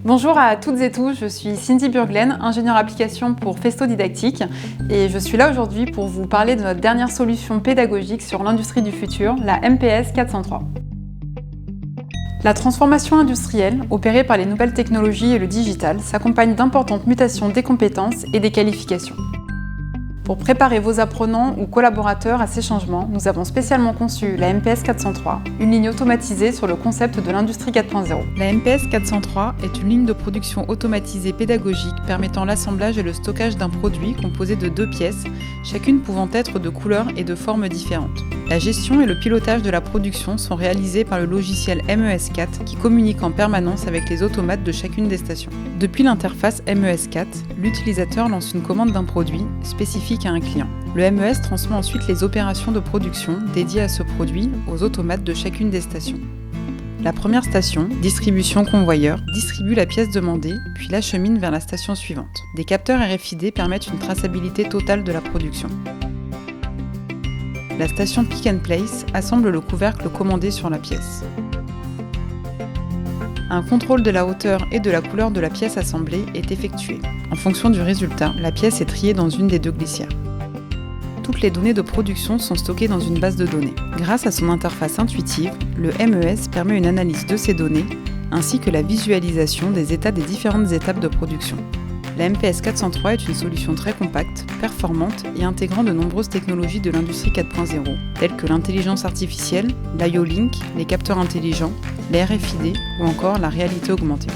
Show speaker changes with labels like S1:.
S1: Bonjour à toutes et tous, je suis Cindy Burglen, ingénieure application pour Festo Didactique et je suis là aujourd'hui pour vous parler de notre dernière solution pédagogique sur l'industrie du futur, la MPS 403. La transformation industrielle, opérée par les nouvelles technologies et le digital, s'accompagne d'importantes mutations des compétences et des qualifications. Pour préparer vos apprenants ou collaborateurs à ces changements, nous avons spécialement conçu la MPS 403, une ligne automatisée sur le concept de l'industrie 4.0. La MPS 403 est une ligne de production automatisée pédagogique permettant l'assemblage et le stockage d'un produit composé de 2 pièces, chacune pouvant être de couleurs et de formes différentes. La gestion et le pilotage de la production sont réalisés par le logiciel MES4 qui communique en permanence avec les automates de chacune des stations. Depuis l'interface MES4, l'utilisateur lance une commande d'un produit spécifique à un client. Le MES transmet ensuite les opérations de production dédiées à ce produit aux automates de chacune des stations. La première station, distribution convoyeur, distribue la pièce demandée, puis l'achemine vers la station suivante. Des capteurs RFID permettent une traçabilité totale de la production. La station Pick and Place assemble le couvercle commandé sur la pièce. Un contrôle de la hauteur et de la couleur de la pièce assemblée est effectué. En fonction du résultat, la pièce est triée dans une des 2 glissières. Toutes les données de production sont stockées dans une base de données. Grâce à son interface intuitive, le MES permet une analyse de ces données ainsi que la visualisation des états des différentes étapes de production. La MPS 403 est une solution très compacte, performante et intégrant de nombreuses technologies de l'industrie 4.0, telles que l'intelligence artificielle, l'IO-Link, les capteurs intelligents, les RFID ou encore la réalité augmentée.